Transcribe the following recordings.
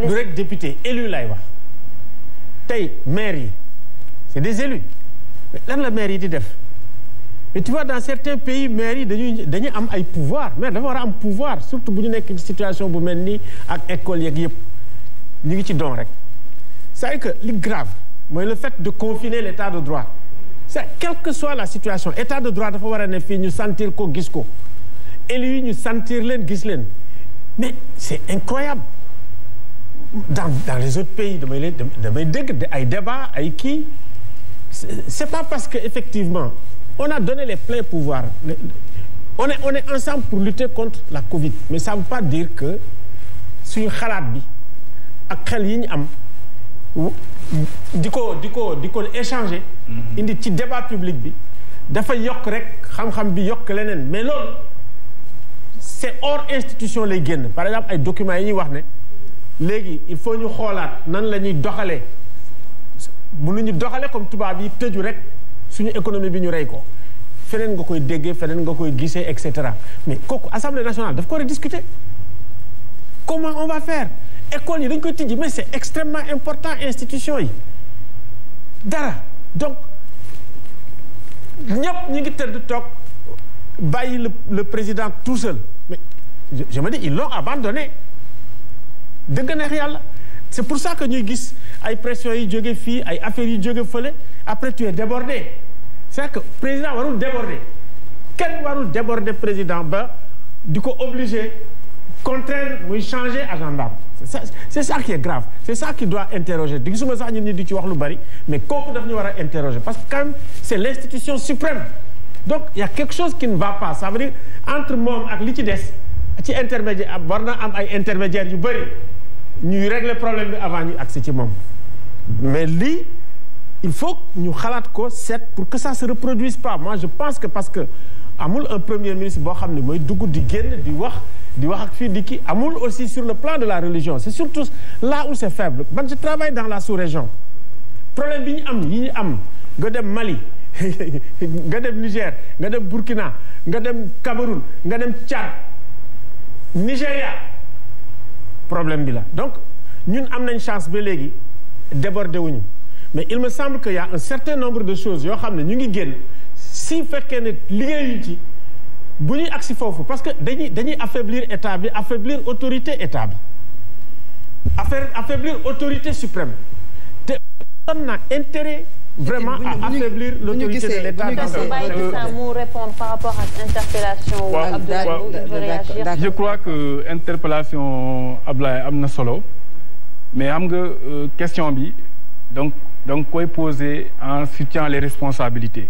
du rek député élu lay wax tey maire yi c'est des élus mais lan la maire yi di def mais tu vois dans certains pays maire yi dañuy am ay pouvoir maire dafa war a am pouvoir surtout bu ñu nekk ci situation bu mel nii ak école yeeg yëpp ñu ngi ci don rek c'est que li grave mooy le fait de confiner l'état de droit c'est quelle que soit la situation état de droit dafa war a ne fii ñu sentir ko gis ko élus yi ñu sentir leen gis leen mais c'est incroyable dans les autres pays damay dégg ay débat ay kii c'est pas parce que effectivement on a donné les pleins pouvoirs on est ensemble pour lutter contre la Covid mais ça veut pas dire que suñu xalaat bi ak xel yi ñu am di ko échanger indi ci débat public bi dafa yokk rek xam-xam bi yokk leneen mais loolu c'est hors institution lay génn par exemple ay documents yi ñuy wax ne léegi il faut ñu xoolaat nan la ñuy doxalee mënuñu doxalee comme tubaab yi tëju rek suñu économie bi ñu rey ko feneen nga koy déggee feneen nga koy gisee et cetera mais kooku assemblée nationale daf ko war a discuter comment on va faire école yi dañ koy tijji mais c'est extrêmement important institution yi dara donc ñëpp ñi ngi tëdd toog bàyyi le président tout seul mais je me dis ils l'ont abandonné dëgg neex yàlla c'est pour ça que ñuy gis ay pressions yi jóge fii ay affaires yi jóge fële après tu es débordé c'est que président warul déborder kenn warul déborder président ba di ko obligé contraindre muy changer agenda c'est ça qui est grave c'est ça qui doit interroger di gisuma sax ñun ñi di ci wax lu bari mais kooku daf ñu war a interroger parce que quand même c'est l'institution suprême donc il y a quelque chose qui ne va pas ça veut dire entre moom ak li ci des ci intermédiaire war na am ay intermédiaires yu bari ñuy régler problème bi avant ñu agsi ci moom mais lii il faut ñu xalaat ko seet pour que ça se reproduise pas moi je pense que parce que amul un premier ministre boo xam ne mooy dugg di génn di wax ak fii di kii amul aussi sur le plan de la religion c'est surtout là où c'est faible man je travaille dans la sous-région problème bi ñu am nga dem Mali nga dem Niger nga dem Burkina nga dem Cameroun nga dem Tchad Nigeria problème bi la donc ñun am nañ chance ba léegi déborder wuñu mais il me semble qu'il y a un certain nombre de choses yoo xam ne ñu ngi génn si fekkee ne liggéeyuñ ci bu ñuy agsi foofu parce que dañuy affaiblir état bi affaiblir autorité état bi affaiblir autorité suprême te on a intérêt vraiment à affaiblir l'autorité de l'état mu répondre par rapport à interpellation Abdoulaye je crois que interpellation Abdoulaye am na solo mais xam nga question bi donc koy poser en situant les responsabilités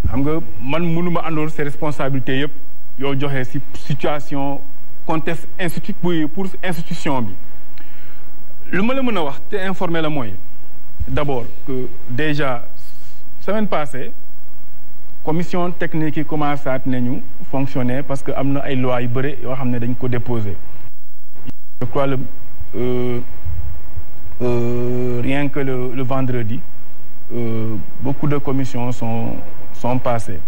xam nga man mënuma àndoon ces responsabilités yëpp yoo joxe ci situation contexte pour institution bi lu ma la mën a wax te informé la mooy d'abord que déjà semaine passée commission technique yi commencé at nañu fonctionner parce que am na ay lois yu bëri yoo xam ne dañ ko déposer je crois rien que le vendredi beaucoup de commissions sont passées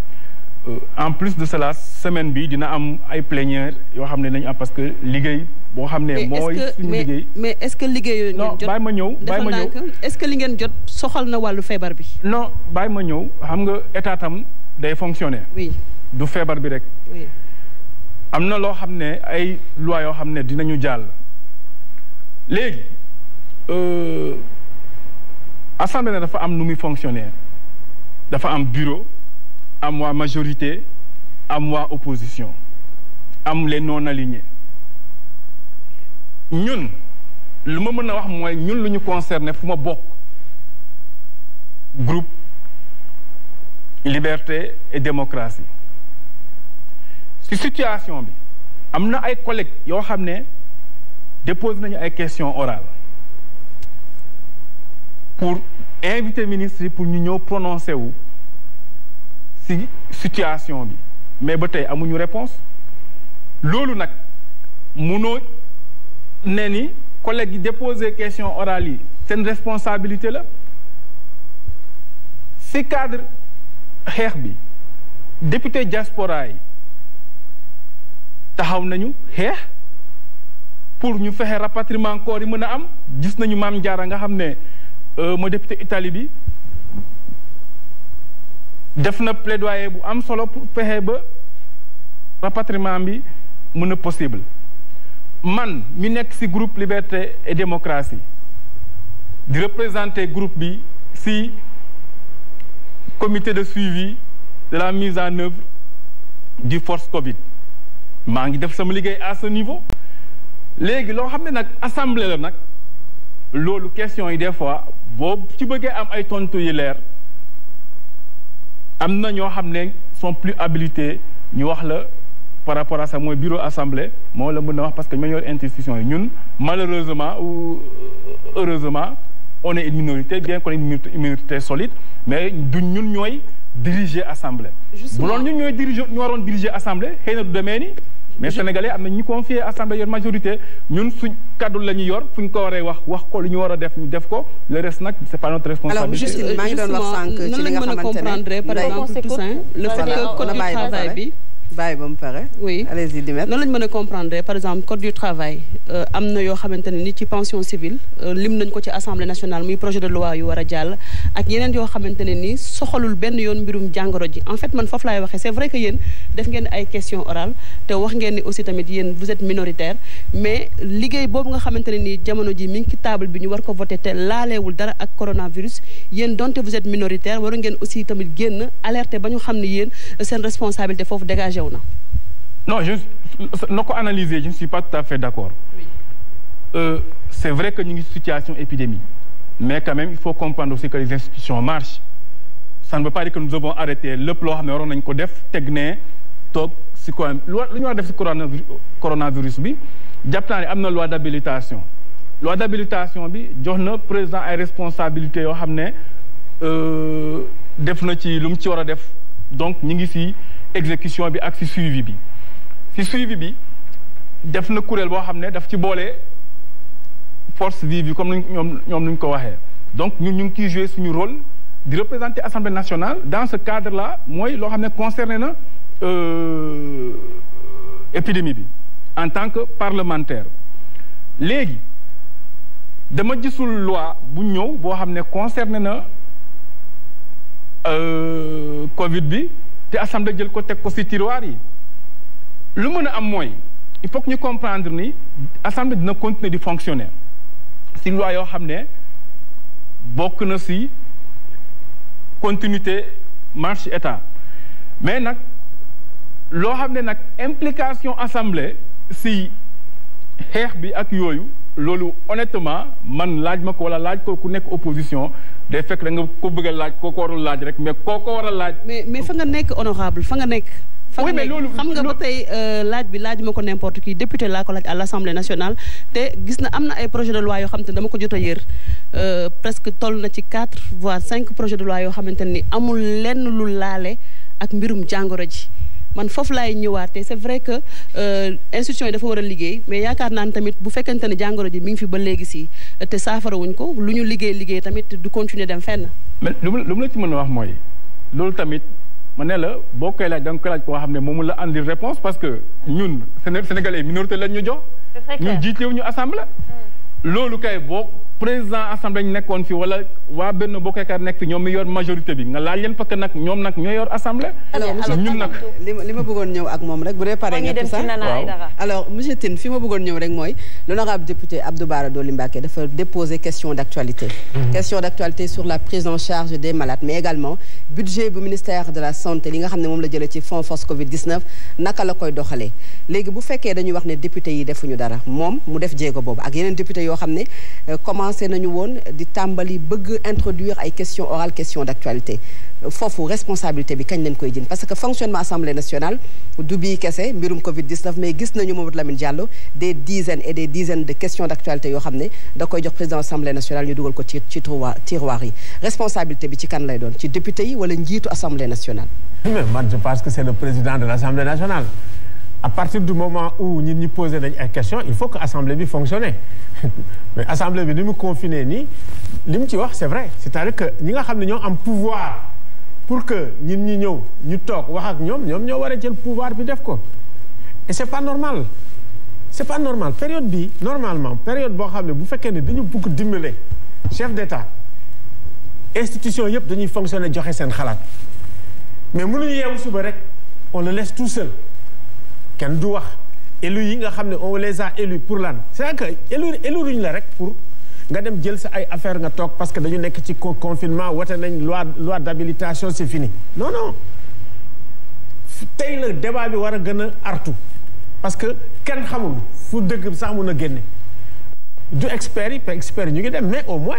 en plus de cela semaine bi dina am ay plénières yoo xam ne nañu am parce que liggéey boo xam ne mooy suñu liggéey mais est-ce que liggéey yooyu ngeen jot bàyyi ma ñëw est-ce que li ngeen jot soxal na wàllu feebar bi non bàyyi ma ñëw xam nga état tam day fonctionner oui du feebar bi rek oui am na loo xam ne ay loi yoo xam ne dinañu jàll léegi assemblée na dafa am nu muy fonctionner dafa am bureau am waa majorité am waa opposition am les non alignés ñun lu ma mën a wax mooy ñun lu ñu concerné fu ma bokk groupe liberté et démocratie ci situation bi am na ay collègues yoo xam ne déposé nañu ay questions orales pour inviter ministre yi pour ñu ñëw prononcer wu ci situation bi mais ba tey amuñu réponse loolu nag munoo ne ni collègues yi déposer question orale yi seen responsabilité la ci cadre xeex bi député diaspora yi taxaw nañu xeex pour ñu fexe rapatriement corps yi mën a am gis nañu Mame Diarra nga xam ne moo député Italie bi def na plaidoyer bu am solo pour fexe ba rapatriement bi mën a possible man mi nekk ci groupe Liberté et Démocratie di représenter groupe bi ci comité de suivi de la mise en œuvre du force Covid maa ngi def sama liggéey à ce niveau léegi loo xam ne nag assemblée la nag loolu question yi des fois boo ci bëggee am ay tontu yi leer am na ñoo xam ne sont plus habilités ñu wax la par rapport à ça mooy bureau assemblée moo la mën a wax parce que ñoo yor institution yi ñun malheureusement ou heureusement on est une minorité bien qu'on est une minorité solide mais duñ ñun ñooy diriger assemblée. bu loolu ñun ñooy diriger ñu waroon diriger assemblée xëy na du demee ni mais sénégalais am na ñu confier assemblée yor majorité ñun suñ kaddu la ñu yor fu ñu ko waree wax ko lu ñu war a def ñu def ko le reste nag c'est pas notre responsabilité. alors Justine maa ngi doon wax sànq ci li nga xamante ne par exemple Toussaint le fait que code du travail bi bàyyi ba mu pare. oui allez-y Dimet. noonu lañu mën a comprendre par exemple code du travail am na yoo xamante ne ni ci pension civile lim nañ ko ci assemblée nationale muy projet de loi yu war a jàll ak yeneen yoo xamante ne ni soxalul benn yoon mbirum jàngoro ji en fait man foofu laay waxee c'est vrai que yéen def ngeen ay questions orales te wax ngeen ni aussi tamit yéen vous êtes minoritaire mais liggéey boobu nga xamante ne ni jamono ji mi ngi ci table bi ñu war ko voter te laaleewul dara ak coronavirus yéen donte vous êtes minoritaire waru ngeen aussi tamit génn alerter ba ñu xam ne yéen seen responsabilité foofu dégagé. Non, ne ko analyser, je ne suis pas tout à fait d'accord. Oui. C'est vrai que nous avons une situation épidémie. Mais quand même, il faut comprendre aussi que les institutions marchent. Ça ne veut pas dire que nous avons arrêté le plan, mais on a une def techné, top, c'est quoi? L'union a fait coronavirus, il y a une loi d'habilitation. Loi d'habilitation, le président a une responsabilité, donc, nous avons ici exécution bi ak ci suivi bi ci suivi bi def na kuréel boo xam ne daf ci boole force vive comme ñoom nuñ ko waxee donc ñun ñu ngi ciy jouer suñu rôle di représenter Assemblée nationale dans ce cadre là mooy loo xam ne concerné na épidémie bi en tant que parlementaire léegi dama gisul loi bu ñëw boo xam ne concerné na Covid bi te assemblée jël ko teg ko ci tiroir yi lu mën a am mooy il faut que ñu comprendre ni assemblée dina continuer di fonctionner ci loi yoo xam ne bokk na ci continuité marche état mais nag loo xam ne nag implication assemblée ci xeex bi ak yooyu loolu honnêtement man laaj ma ko wala laaj ko ku nekk opposition day fekk da nga ko bëgg a laaj koo ko warul laaj rek mais koo ko war a laaj. mais fa nga nekk honorable fa nga nekk. oui mais loolu xam nga ba tey laaj bi laaj ma ko n'importe qui député laa ko laaj à l'Assemblée nationale te gis na am na ay projet de loi yoo xamante ne dama ko jot a yër presque toll na ci 4 voire 5 projets de loi yoo xamante ni amul lenn lu laale ak mbirum jàngoro ji. man foofu laay ñëwaatee c'est vrai que institution yi dafa war a liggéey mais yaakaar naa ne tamit bu fekkente ne jàngoro ji mi ngi fi ba léegi si te saafara wuñ ko lu ñu liggéey tamit du continuer dem fenn. mais lu mu la ci mën a wax mooy loolu tamit ma ne la boo koy laaj da nga koy laaj koo xam ne moom la andil réponse parce que ñun Sénégalais minorité lañ ñu jox. ñun jiitewu ñu assemblée. loolu kay boo président assemblée ñu nekkoon fi wala waa benn boo koy nekk fi ñoom mi yor majorité bi nga laaj leen parce que nag ñoom nag ñoo yor assemblée. alors ñun nag li ma bëggoon ñëw ak moom rek bu dee pare nga tout ça alors monsieur Tine fi ma bëggoon ñëw rek mooy l'honorable député Abdou Bara Dolly Mbacké dafa déposer question d'actualité. Question d'actualité sur la prise en charge des malades mais également budget bu ministère de la santé li nga xam ne moom la jëlee ci fonds force Covid 19 naka la koy doxalee léegi bu fekkee dañuy wax ne député yi defuñu dara moom mu def jéego boobu ak yeneen député yoo xam ne commencé nañu woon di tàmbali bëgg introduire ay questions orales questions d'actualité foofu responsabilité bi kañ leen koy jën parce que fonctionnement assemblée nationale du bii kese mbirum Covid 19 mais gis nañu Mamadou Lamine Diallo des dizaines et des dizaines de questions d'actualité yoo xam ne da koy jox président assemblée nationale ñu dugal ko ci tiroir yi responsabilité bi ci kan lay doon ci député yi wala njiitu assemblée nationale. mais man je pense que c'est le président de l'assemblée nationale. À partir du moment où ñun ñu posé nañ ay questions il faut que assemblée bi fonctionne mais assemblée bi ni mu confiné nii li mu ci wax c'est vrai c'est-à-dire que ñi nga xam ne ñoo am pouvoir pour que ñun ñi ñëw ñu toog wax ak ñoom ñoo war a jël pouvoir bi def ko et c'est pas normal c'est pas normal période bi normalement période boo xam ne bu fekkee ne dañu bëgg dimbale chef d'État institution yëpp dañuy fonctionner joxe seen xalaat mais mënuñu yeewu suba rek on le laisse tout seul kenn du wax élus yi nga xam ne on les a élus pour lan c'est que éluruñ la rek pour nga dem jël sa ay affaire nga toog parce que dañu nekk ci confinement wote nañ loi d'habilitation c'est fini non non tey la débat bi war a gën a artu parce que kenn xamul fu dëgg sax mun a génne du experts yi ñu ngi dem mais au moins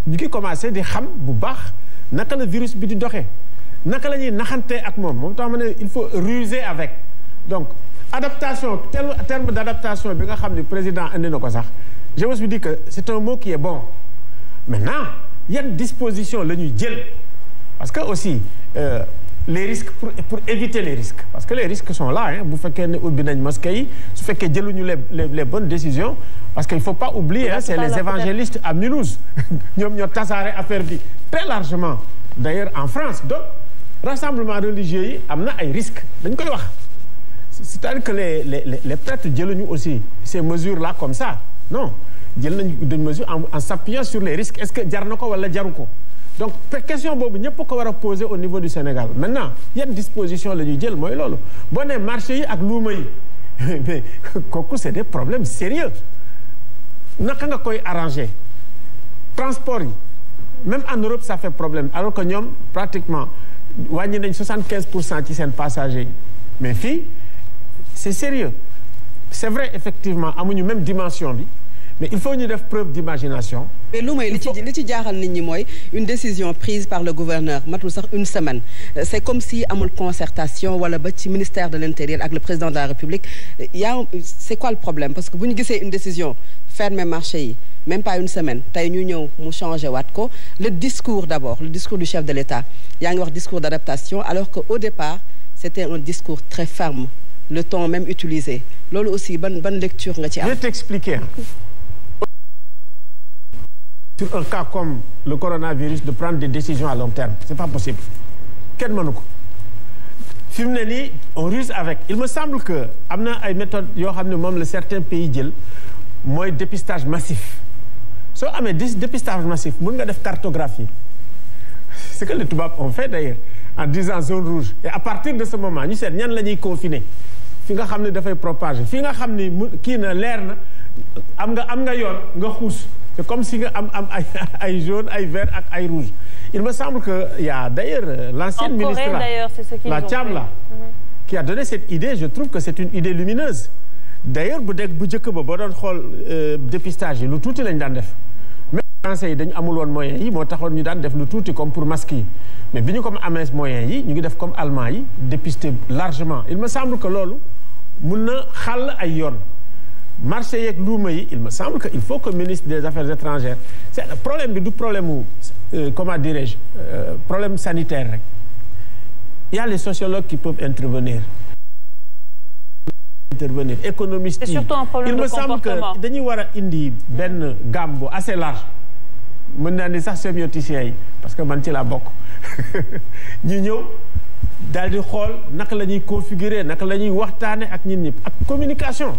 ñu ngi commencé di xam bu baax naka la virus bi di doxee naka la ñuy naxantee ak moom tax ma ne il faut ruser avec donc adaptation terme d'adaptation bi nga xam ne président indi na ko sax je me suis dit que c'est un mot qui est bon maintenant yan disposition la ñuy jël parce que aussi les risques pour éviter les risques parce que les risques sont là bu fekkee ne ubbi nañ mosquée yi su fekkee jëluñu les bonnes décisions parce qu'il faut pas oublier c'est les évangélistes à Mulhouse ñoom ñoo tasaare affaire bi très largement d'ailleurs en France donc rassemblement religieux yi am na ay risques dañ koy wax c'est-à-dire que les prêtres jëluñu aussi ces mesures là comme ça non jël nañu des mesures en s'appuyant sur les risques est-ce que jar na ko wala jaru ko donc question boobu ñëpp ko war a poser au niveau du Sénégal maintenant yan disposition la ñuy jël mooy loolu boo nee marché yi ak luuma yi mais kooku c'est des problèmes sérieux naka nga koy arranger transport yi même en Europe ça fait problème alors que ñoom pratiquement wàññi nañ 75% ci seen passagers yi mais fii c'est sérieux c'est vrai effectivement amuñu même dimension bi mais il faut ñu def preuve d'imagination. mais lu may li ci jaaxal nit ñi mooy une décision prise par le gouverneur matul sax une semaine c'est comme si amul concertation wala ba ci ministère de l'Intérieur ak le président de la République c'est quoi le problème parce que bu ñu gisee une décision fermer marché yi même pas une semaine tey ñu ñëw mu changé waat ko le discours d'abord le discours du chef de l'État yaa ngi wax discours d'adaptation alors que au départ c'était un discours très ferme le ton même utilisé loolu aussi ban lecture nga ci am. Je vais t'expliquer. Sur un cas comme le coronavirus de prendre des décisions à long terme c'est pas possible kenn mënu ko fi mu ne nii on ruse avec il me semble que am na ay méthodes yoo xam ne moom la certains pays jël mooy dépistage massif soo amee dépistage massif mën nga def cartographie c'est que les tubaab ont fait d'ailleurs en disant zone rouge et à partir de ce moment ñu seet ñan la ñuy confiner fi nga xam ne dafay propager fi nga xam ni kii na leer na am nga yoon nga xuus c'est comme si nga am ay jaune ay vert ak ay rouge il me semble que il y a d'ailleurs l'ancienne ministre la Thiam là qui a donné cette idée je trouve que c'est une idée lumineuse d'ailleurs bu njëkk ba boo doon xool dépistage yi lu tuuti lañ daan def même français yi dañu amul woon moyens yi moo taxoon ñu daan def lu tuuti comme pour masques yi mais bi ñu comme amee moyens yi ñu ngi def comme allemand yi dépister largement il me semble que loolu mun na xàll ay yoon marché yeeg luuma yi il me semble que il faut que ministre des affaires étrangères c'est problème bi du problème comment dirais-je problème sanitaire rek il y a les sociologues qui peuvent intervenir économistes yi il me semble que dañuy war a indi benn gamme bu assez large mën naa ni sax sémioticiens yi parce que man ci laa bokk ñu ñëw daal di xool naka la ñuy configurer naka la ñuy waxtaane ak nit ñi ak communication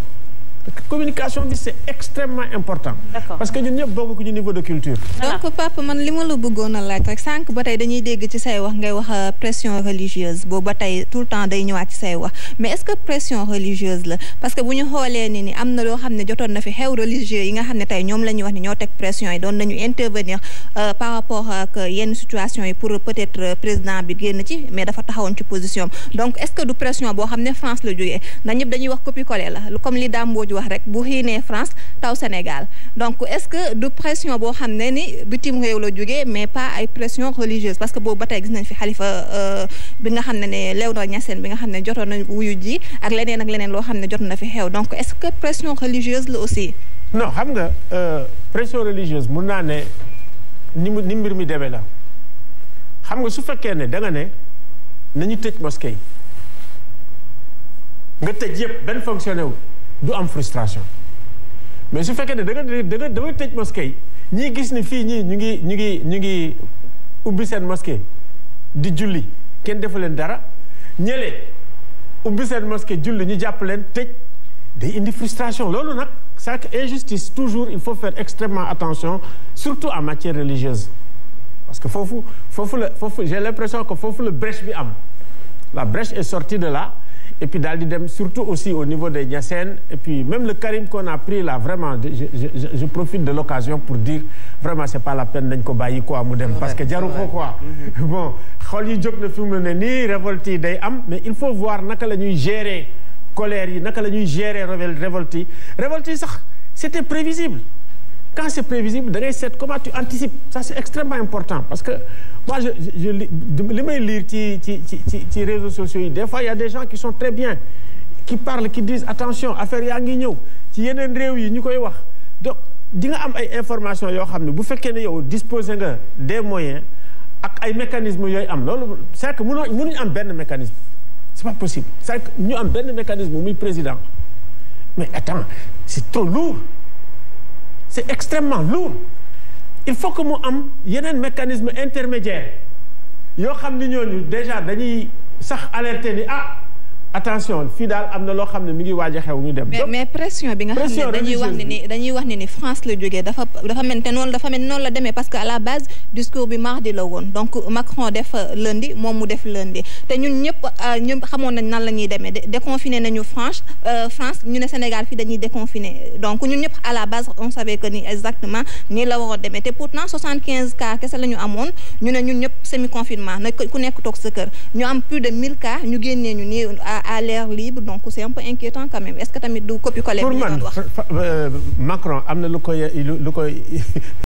bi c'est extrêmement important. D'accord. Parce que ñun ñëpp bokk ñu niveau de culture. donc papa man li ma la bëggoon a laaj rek sànq ba tey dañuy dégg ci say wax ngay wax pression religieuse boobu ba tey tout le temps day ñëwaat ci say wax mais est-ce que pression religieuse la parce que bu ñu xoolee ni am na loo xam ne jotoon na fi xew religieux yi nga xam ne tey ñoom la ñuy wax ni ñoo teg pression yi doon nañu intervenir par rapport ak yenn situation yi pour peut-être président bi génn ci mais dafa taxawoon ci position donc est-ce que du pression boo xam ne France la jógee ndax ñëpp dañuy wax copier-coller la comme li Dambodj wax rek bu xiinee France taw Sénégal donc est-ce que du pression boo xam ne ni bitim réew la jógee mais pas ay pression religieuse parce que boobu ba tey gis nañ fi xalifa bi nga xam ne Léona Niassène bi nga xam ne jotoon nañ wuyu ji ak leneen loo xam ne jot na fi xew donc est-ce que pression religieuse la aussi. non xam nga pression religieuse mun naa ne ni mbir mi demee la xam nga su fekkee ne da nga ne nañu tëj mosquée yi nga tëj yëpp benn fonctionné wu du am frustration mais su fekkee ne da nga tëj mosquée yi ñii gis ni fii ñii ñu ngi ubbi seen mosquée di julli kenn defu leen dara ñële ubbi seen mosquée julli ñu jàpp leen tëj day indi frustration loolu nag c'est que injustice toujours il faut faire extrêmement attention surtout en matière religieuse parce que foofu j'ai l'impression que foofu la brèche bi am la brèche est sortie de là et puis daal di dem surtout aussi au niveau des Niassènes et puis même le Karim qu'on a pris là vraiment je profite de l'occasion pour dire vraiment c'est pas la peine dañ ko bàyyi quoi mu dem parce que jaru ko quoi bon xool yi jóg na fi mu ne nii révolte yi day am mais il faut voir naka la ñuy gérer colère yi naka la ñuy gérer révolte yi sax c'était prévisible quand c'est prévisible da ngay seet comment tu anticipes ça c'est extrêmement important parce que moi li may lire ci réseaux sociaux yi des fois il y a des gens qui sont très bien qui parlent qui disent attention affaire yaa ngi ñëw ci yeneen réew yi ñu koy wax donc di nga am ay informations yoo xam ne bu fekkee ne yow disposer nga des moyens ak ay mécanismes yooyu am loolu c'est que mënuñu am benn mécanisme c'est pas possible c'est que ñu am benn mécanisme muy président mais attends c'est trop lourd c'est extrêmement lourd il faut que mu am yeneen mécanisme intermédiaire yoo xam ni ñooñu déjà dañuy sax alerter ni attention fii daal am na loo xam ne mi ngi waaj a xew ñu dem. mais pression bi nga xam ne dañuy wax ni France la jógee dafa mel te noonu la demee parce que à la base discours bi mardi la woon donc Macron def lundi moom mu def lundi te ñun ñëpp xamoon nañ nan la ñuy demee déconfiné nañu France ñu ne Sénégal fii dañuy déconfiné donc ñun ñëpp à la base on savait que ni exactement nii la waroon demee te pourtant 75 cas kese la ñu amoon ñu ne ñun ñëpp semi confinement na ku nekk toog sa kër ñu am plus de 1000 cas ñu génnee ñu nii à l'air libre donc c'est un peu inquiétant quand même est-ce que tamit du copier-coller pour man Macron am na lu koy